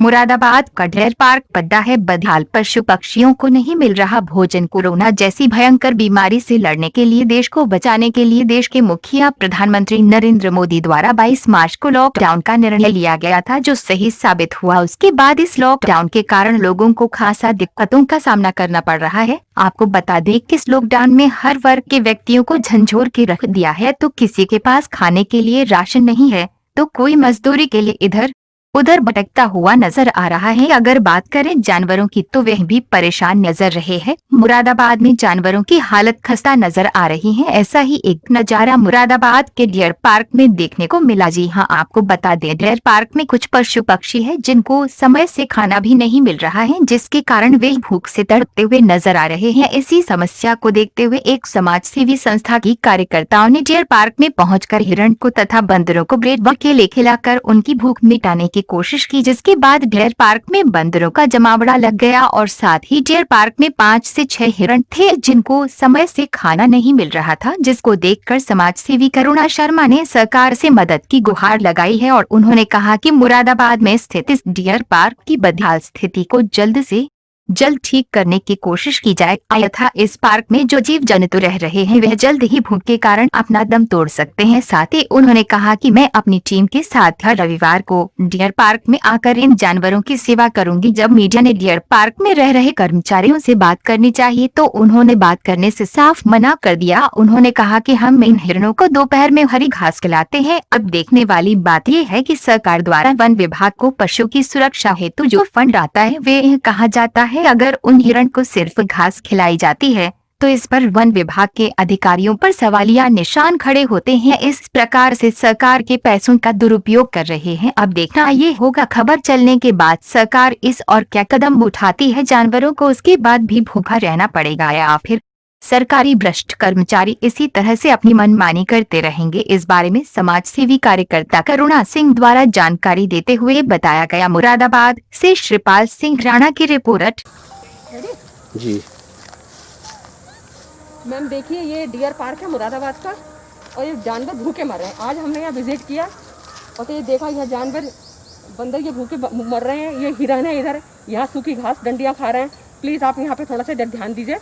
मुरादाबाद का deer park पड्डा है बदहाल। पशु पक्षियों को नहीं मिल रहा भोजन। कोरोना जैसी भयंकर बीमारी से लड़ने के लिए, देश को बचाने के लिए देश के मुखिया प्रधानमंत्री नरेंद्र मोदी द्वारा 22 मार्च को लॉकडाउन का निर्णय लिया गया था, जो सही साबित हुआ। उसके बाद इस लॉकडाउन के कारण लोगों को खासा दिक्कतों का सामना करना पड़ रहा है। आपको बता दें कि इस लॉकडाउन में हर वर्ग के व्यक्तियों को झंझोर के रख दिया है। तो किसी के पास खाने के लिए राशन नहीं है, तो कोई मजदूरी के लिए इधर उधर भटकता हुआ नजर आ रहा है। अगर बात करें जानवरों की, तो वह भी परेशान नजर रहे हैं। मुरादाबाद में जानवरों की हालत खस्ता नजर आ रही है। ऐसा ही एक नजारा मुरादाबाद के डियर पार्क में देखने को मिला। जी हां, आपको बता दें डियर पार्क में कुछ पशु पक्षी है जिनको समय से खाना भी नहीं मिल रहा है, जिसके कारण वे भूख से तड़पते हुए नजर आ रहे हैं। इसी समस्या को देखते हुए एक समाज सेवी संस्था की कार्यकर्ताओं ने डियर पार्क में पहुंचकर हिरण को तथा बंदरों को ब्रेड व केले खिलाकर उनकी भूख मिटाने की कोशिश की, जिसके बाद डियर पार्क में बंदरों का जमावड़ा लग गया और साथ ही डियर पार्क में 5 से 6 हिरण थे जिनको समय से खाना नहीं मिल रहा था, जिसको देखकर समाज सेवी करुणा शर्मा ने सरकार से मदद की गुहार लगाई है। और उन्होंने कहा कि मुरादाबाद में स्थित इस डियर पार्क की बदहाल स्थिति को जल्द से जल्द ठीक करने की कोशिश की जाए, अन्यथा इस पार्क में जो जीव जंतु रह रहे हैं वह जल्द ही भूख के कारण अपना दम तोड़ सकते हैं। साथ ही उन्होंने कहा कि मैं अपनी टीम के साथ हर रविवार को डियर पार्क में आकर इन जानवरों की सेवा करूंगी। जब मीडिया ने डियर पार्क में रह रहे कर्मचारियों से बात करनी चाहिए, तो उन्होंने बात करने से साफ मना कर दिया। उन्होंने कहा कि हम इन हिरणों को दोपहर में हरी घास खिलाते हैं। अब देखने वाली बात यह है कि सरकार द्वारा वन विभाग को पशु की सुरक्षा हेतु जो फंड आता है वे कहा जाता है, अगर उन हिरण को सिर्फ घास खिलाई जाती है तो इस पर वन विभाग के अधिकारियों पर सवालिया निशान खड़े होते हैं। इस प्रकार से सरकार के पैसों का दुरुपयोग कर रहे हैं। अब देखना ये होगा खबर चलने के बाद सरकार इस और क्या कदम उठाती है। जानवरों को उसके बाद भी भूखा रहना पड़ेगा या फिर सरकारी भ्रष्ट कर्मचारी इसी तरह से अपनी मनमानी करते रहेंगे। इस बारे में समाज सेवी कार्यकर्ता करुणा सिंह द्वारा जानकारी देते हुए बताया गया। मुरादाबाद से श्रीपाल सिंह राणा की रिपोर्ट। जी मैम, देखिए ये डियर पार्क है मुरादाबाद का और ये जानवर भूखे मर रहे हैं। आज हमने यहाँ विजिट किया और तो ये देखा यहाँ जानवर बंदर ये भूखे मर रहे हैं। ये हिरन है इधर, यहाँ सूखी घास डंडियाँ खा रहे हैं। प्लीज़ आप यहाँ पे थोड़ा सा ध्यान दीजिए,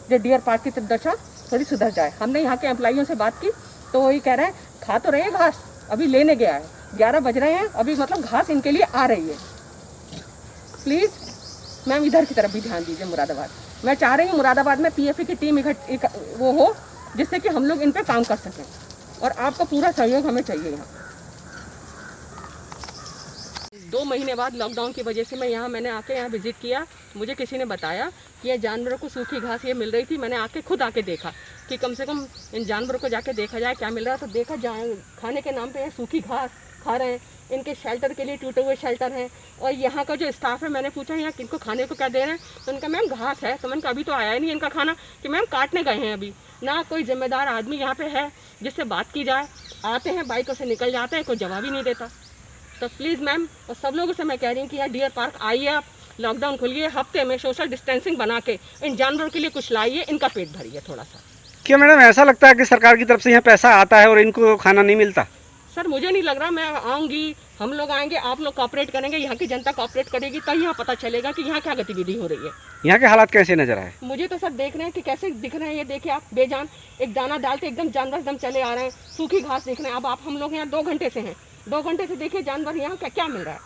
जो डियर पार्क की दशा थोड़ी सुधर जाए। हमने यहाँ के एम्प्लॉइयों से बात की तो वही कह रहे हैं खा तो रहे हैं घास, अभी लेने गया है, 11 बज रहे हैं अभी, मतलब घास इनके लिए आ रही है। प्लीज़ मैम इधर की तरफ भी ध्यान दीजिए मुरादाबाद। मैं चाह रही हूँ मुरादाबाद में पीएफई की टीम वो हो जिससे कि हम लोग इन पे काम कर सकें और आपका पूरा सहयोग हमें चाहिए। यहाँ 2 महीने बाद लॉकडाउन की वजह से मैंने आके यहाँ विजिट किया। मुझे किसी ने बताया कि ये जानवरों को सूखी घास ये मिल रही थी। मैंने खुद आके देखा कि कम से कम इन जानवरों को जाके देखा जाए क्या मिल रहा है। तो देखा जाए खाने के नाम पे ये सूखी घास खा रहे हैं। इनके शेल्टर के लिए टूटे हुए शेल्टर हैं। और यहाँ का जो स्टाफ है, मैंने पूछा यहाँ किनको खाने को क्या दे रहे हैं, तो उनका मैम घास है। तो मैंने कहा अभी तो आया ही नहीं इनका खाना, कि मैम काटने गए हैं अभी। ना कोई जिम्मेदार आदमी यहाँ पे है जिससे बात की जाए। आते हैं बाइकों से निकल जाते हैं, कोई जवाब ही नहीं देता। तो प्लीज़ मैम, और सब लोगों से मैं कह रही हूँ कि यार डियर पार्क आइए, आप लॉकडाउन खोलिए, हफ्ते में सोशल डिस्टेंसिंग बना के इन जानवरों के लिए कुछ लाइए, इनका पेट भरिए थोड़ा सा। क्या मैडम ऐसा लगता है कि सरकार की तरफ से यहाँ पैसा आता है और इनको खाना नहीं मिलता? सर मुझे नहीं लग रहा। मैं आऊँगी, हम लोग आएंगे, आप लोग कॉपरेट करेंगे, यहाँ की जनता कॉपरेट करेगी, तब यहाँ पता चलेगा कि यहाँ क्या गतिविधि हो रही है। यहाँ के हालात कैसे नजर आए? मुझे तो सर देख रहे हैं कि कैसे दिख रहे हैं। ये देखिए आप, बेजान एक दाना डालते एकदम जानवर एकदम चले आ रहे हैं, सूखी घास देख रहे हैं। अब आप हम लोग यहाँ 2 घंटे से हैं, 2 घंटे से देखिए जानवर यहाँ क्या क्या मिल रहा है।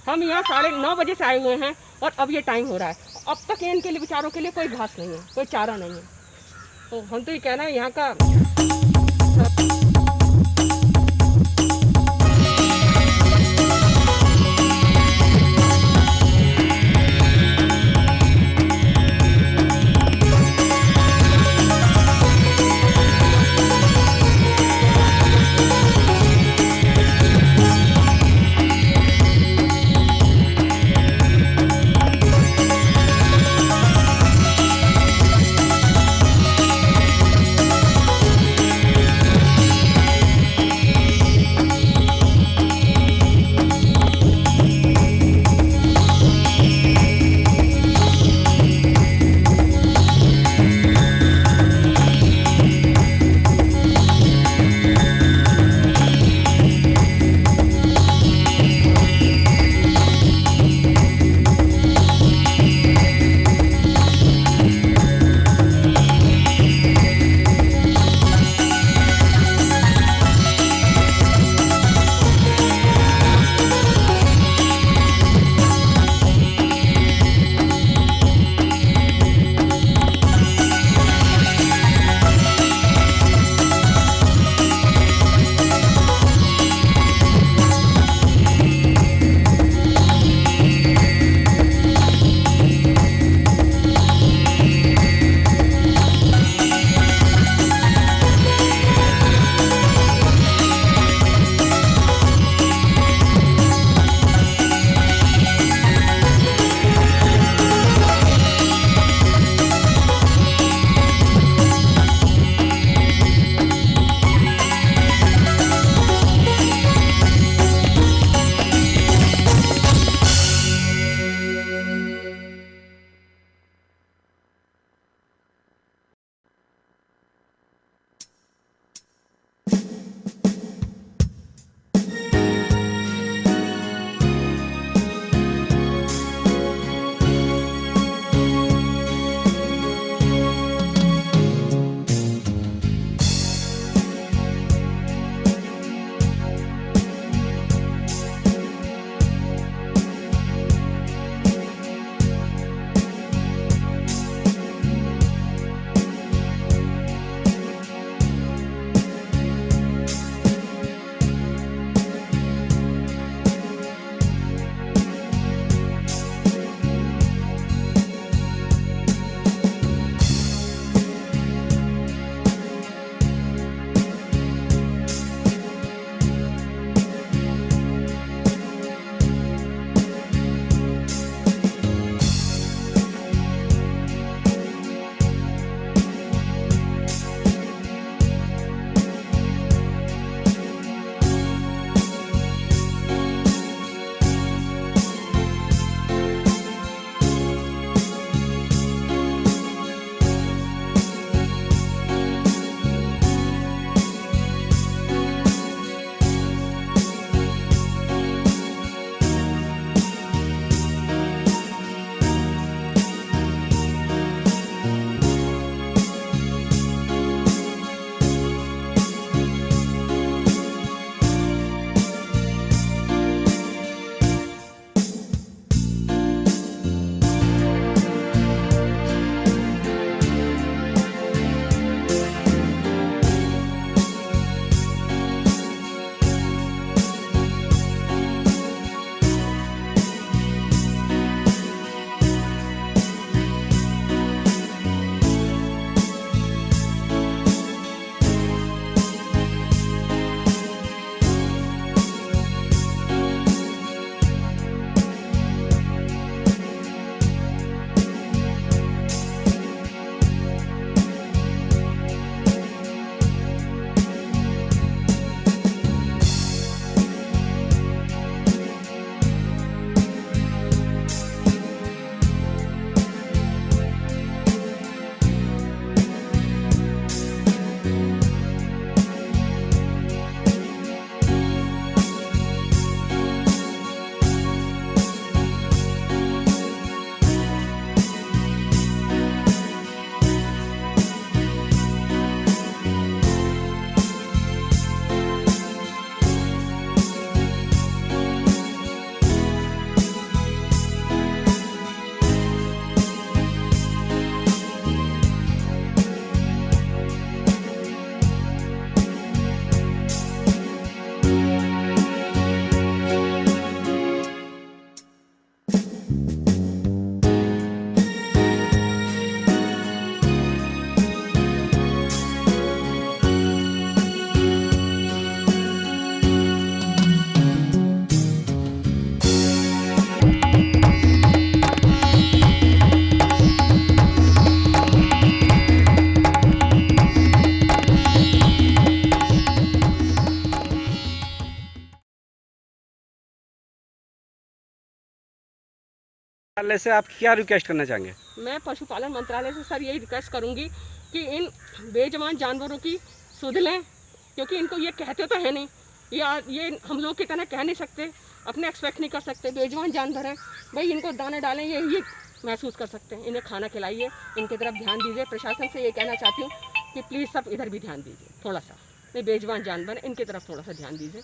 हम यहाँ 9:30 बजे से आए हुए हैं और अब ये टाइम हो रहा है। अब तक इनके लिए बेचारों के लिए कोई घास नहीं है, कोई चारा नहीं है। तो हम तो ये कहना है यहाँ का मंत्रालय से आप क्या रिक्वेस्ट करना चाहेंगे? मैं पशुपालन मंत्रालय से सर यही रिक्वेस्ट करूंगी कि इन बेजुबान जानवरों की सुध लें, क्योंकि इनको ये कहते तो है नहीं, ये हम लोग की तरह कह नहीं सकते, अपने एक्सपेक्ट नहीं कर सकते। बेजुबान जानवर हैं भाई, इनको दाने डालें ये महसूस कर सकते हैं। इन्हें खाना खिलाइए, इनकी तरफ ध्यान दीजिए। प्रशासन से ये कहना चाहती हूँ कि प्लीज़ सब इधर भी ध्यान दीजिए थोड़ा सा। ये बेजुबान जानवर हैं, इनकी तरफ थोड़ा सा ध्यान दीजिए।